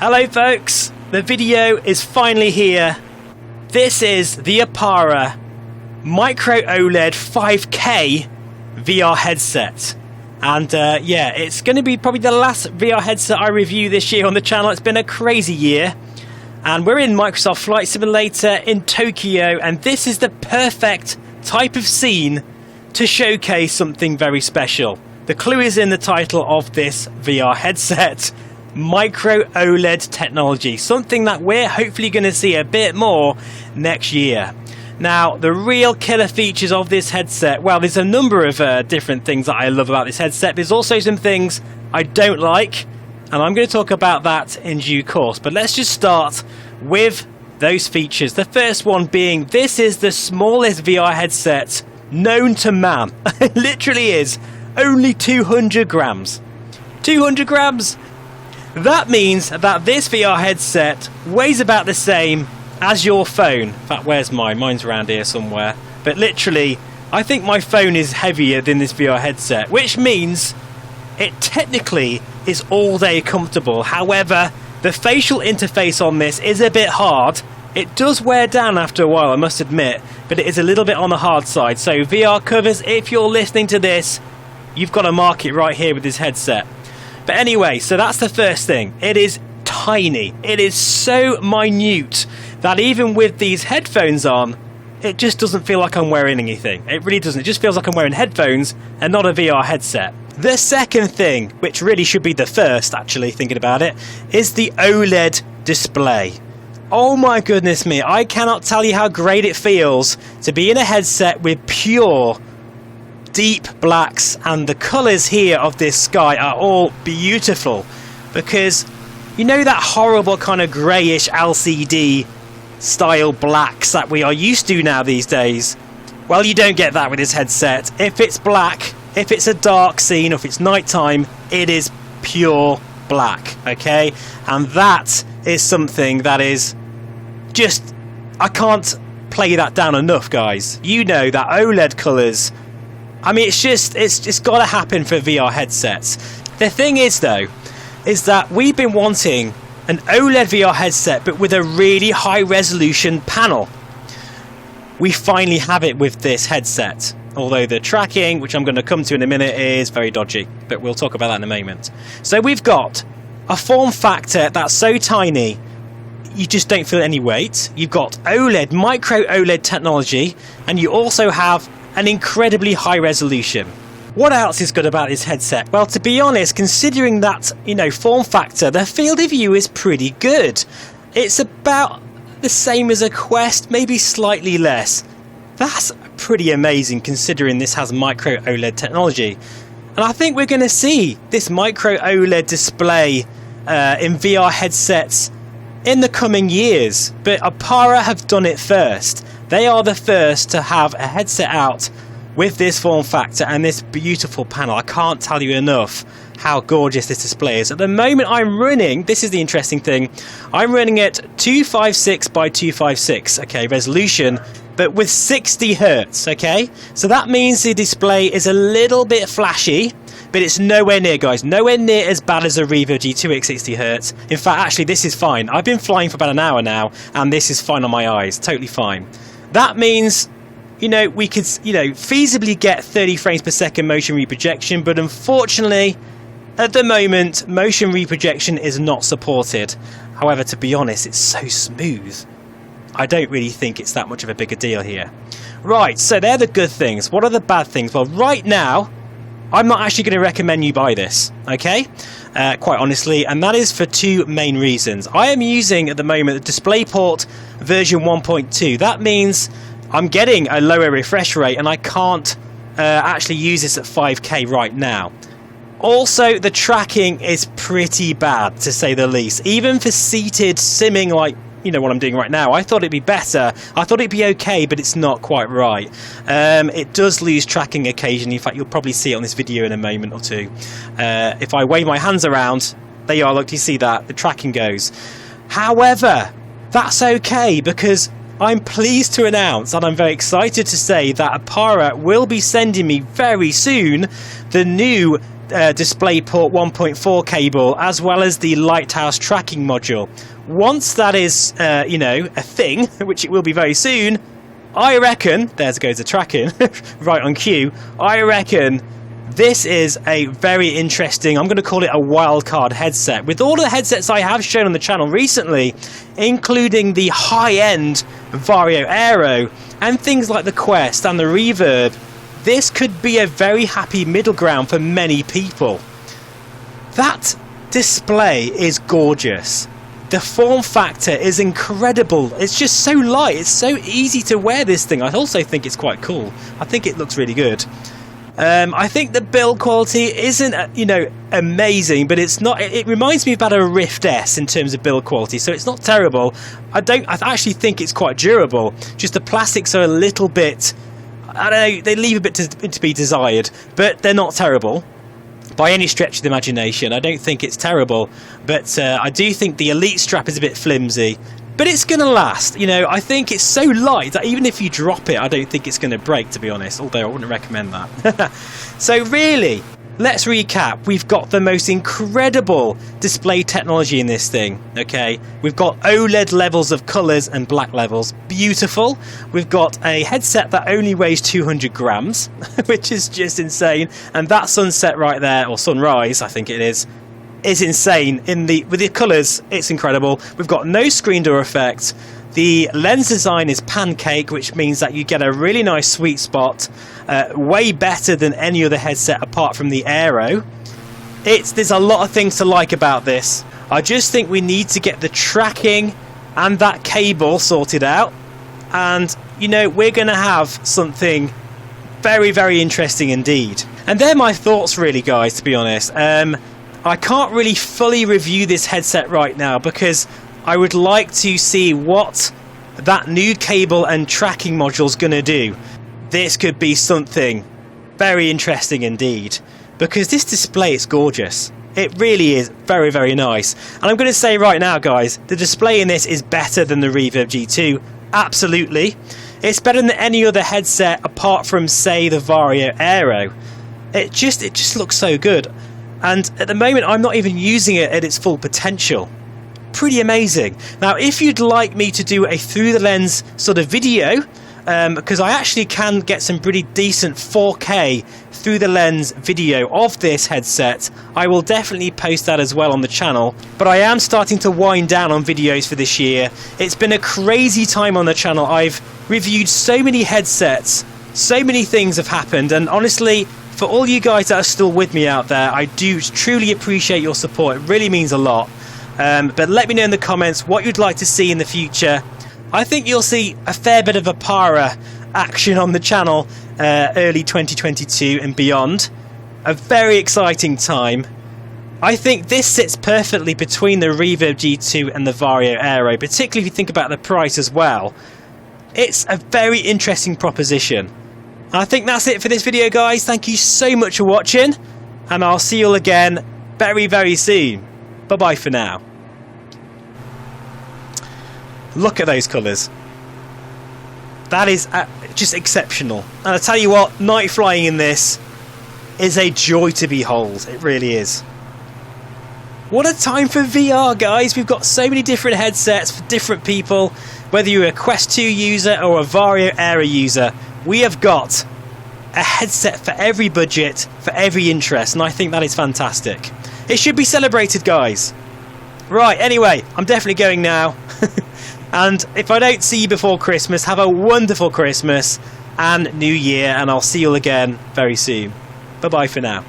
Hello folks, the video is finally here. This is the Arpara MicroOLED 5K VR headset. And yeah, it's going to be probably the last VR headset I review this year on the channel. It's been a crazy year. And we're in Microsoft Flight Simulator in Tokyo, and this is the perfect type of scene to showcase something very special. The clue is in the title of this VR headset. MicroOLED technology, something that we're hopefully going to see a bit more next year. Now, the real killer features of this headset, well, there's a number of different things that I love about this headset. There's also some things I don't like, and I'm going to talk about that in due course. But let's just start with those features. The first one being, this is the smallest VR headset known to man. It literally is only 200 grams. 200 grams! That means that this VR headset weighs about the same as your phone. In fact, where's mine? Mine's around here somewhere. But literally, I think my phone is heavier than this VR headset, which means it technically is all day comfortable. However, the facial interface on this is a bit hard. It does wear down after a while, I must admit, but it is a little bit on the hard side. So VR covers, if you're listening to this, you've got to mark it right here with this headset. But anyway, so that's the first thing. It is tiny. It is so minute that even with these headphones on, it just doesn't feel like I'm wearing anything. It really doesn't. It just feels like I'm wearing headphones and not a VR headset. The second thing, which really should be the first, actually, thinking about it, is the OLED display. Oh my goodness me, I cannot tell you how great it feels to be in a headset with pure deep blacks, and the colours here of this sky are all beautiful, because you know that horrible kind of greyish LCD style blacks that we are used to now these days? Well, you don't get that with this headset. If it's black, if it's a dark scene, or if it's nighttime, it is pure black, okay? And that is something that is just, I can't play that down enough, guys. You know that OLED colours, I mean, it's just got to happen for VR headsets. The thing is, though, is that we've been wanting an OLED VR headset, but with a really high resolution panel. We finally have it with this headset. Although the tracking, which I'm going to come to in a minute, is very dodgy. But we'll talk about that in a moment. So we've got a form factor that's so tiny, you just don't feel any weight. You've got OLED, micro OLED technology, and you also have an incredibly high resolution. What else is good about this headset? Well, to be honest, considering that, you know, form factor, the field of view is pretty good. It's about the same as a Quest, maybe slightly less. That's pretty amazing considering this has micro OLED technology. And I think we're going to see this micro OLED display in VR headsets in the coming years. But Arpara have done it first. They are the first to have a headset out with this form factor and this beautiful panel. I can't tell you enough how gorgeous this display is. At the moment I'm running, this is the interesting thing, I'm running at 256 by 256, okay, resolution, but with 60 Hertz, okay? So that means the display is a little bit flashy, but it's nowhere near, guys, nowhere near as bad as a Revo G2 at 60 Hertz. In fact, actually, this is fine. I've been flying for about an hour now, and this is fine on my eyes, totally fine. That means, you know, we could, you know, feasibly get 30 frames per second motion reprojection, but unfortunately, at the moment, motion reprojection is not supported. However, to be honest, it's so smooth. I don't really think it's that much of a bigger deal here. Right, so they're the good things. What are the bad things? Well, right now, I'm not actually going to recommend you buy this, okay? Quite honestly, and that is for two main reasons. I am using, at the moment, the DisplayPort version 1.2. That means I'm getting a lower refresh rate, and I can't actually use this at 5K right now. Also, the tracking is pretty bad, to say the least. Even for seated simming like, you know, what I'm doing right now, I thought it'd be better. I thought it'd be okay, but it's not quite right. It does lose tracking occasionally. In fact, you'll probably see it on this video in a moment or two. If I wave my hands around, there you are, look, you see that? The tracking goes. However, that's okay, because I'm pleased to announce, and I'm very excited to say, that Arpara will be sending me very soon the new DisplayPort 1.4 cable, as well as the Lighthouse tracking module. Once that is, you know, a thing, which it will be very soon, I reckon, there goes the tracking, right on cue, I reckon this is a very interesting, I'm going to call it a wildcard headset. With all the headsets I have shown on the channel recently, including the high-end Vario Aero, and things like the Quest and the Reverb, this could be a very happy middle ground for many people. That display is gorgeous. The form factor is incredible. It's just so light. It's so easy to wear this thing. I also think it's quite cool. I think it looks really good. I think the build quality isn't, you know, amazing, but it's not. It reminds me about a Rift S in terms of build quality, so it's not terrible. I actually think it's quite durable. Just the plastics are a little bit, I don't know, they leave a bit to be desired, but they're not terrible by any stretch of the imagination. I don't think it's terrible, but I do think the Elite strap is a bit flimsy. But it's going to last, you know. I think it's so light that even if you drop it, I don't think it's going to break, to be honest, although I wouldn't recommend that. So really, let's recap. We've got the most incredible display technology in this thing, okay? We've got OLED levels of colours and black levels. Beautiful. We've got a headset that only weighs 200 grams, which is just insane. And that sunset right there, or sunrise, I think it is insane. With the colours, it's incredible. We've got no screen door effect. The lens design is pancake, which means that you get a really nice sweet spot, way better than any other headset apart from the Aero. There's a lot of things to like about this. I just think we need to get the tracking and that cable sorted out, and you know, we're going to have something very, very interesting indeed. And they're my thoughts really, guys, to be honest. I can't really fully review this headset right now because I would like to see what that new cable and tracking module is going to do. This could be something very interesting indeed, because this display is gorgeous. It really is very, very nice. And I'm going to say right now, guys, the display in this is better than the Reverb G2. Absolutely. It's better than any other headset apart from, say, the Vario Aero. It just looks so good. And at the moment, I'm not even using it at its full potential. Pretty amazing. Now, if you'd like me to do a through the lens sort of video, because I actually can get some pretty decent 4K through the lens video of this headset, I will definitely post that as well on the channel. But I am starting to wind down on videos for this year. It's been a crazy time on the channel. I've reviewed so many headsets, so many things have happened, and honestly, for all you guys that are still with me out there, I do truly appreciate your support. It really means a lot. But let me know in the comments what you'd like to see in the future. I think you'll see a fair bit of Arpara action on the channel early 2022 and beyond. A very exciting time. I think this sits perfectly between the Reverb G2 and the Vario Aero, particularly if you think about the price as well. It's a very interesting proposition. I think that's it for this video, guys. Thank you so much for watching, and I'll see you all again very, very soon. Bye-bye for now. Look at those colours. That is just exceptional. And I tell you what, night flying in this is a joy to behold. It really is. What a time for VR, guys. We've got so many different headsets for different people. Whether you're a Quest 2 user or a Vario Aero user, we have got a headset for every budget, for every interest, and I think that is fantastic. It should be celebrated, guys. Right, anyway, I'm definitely going now. And if I don't see you before Christmas, have a wonderful Christmas and New Year, and I'll see you all again very soon. Bye-bye for now.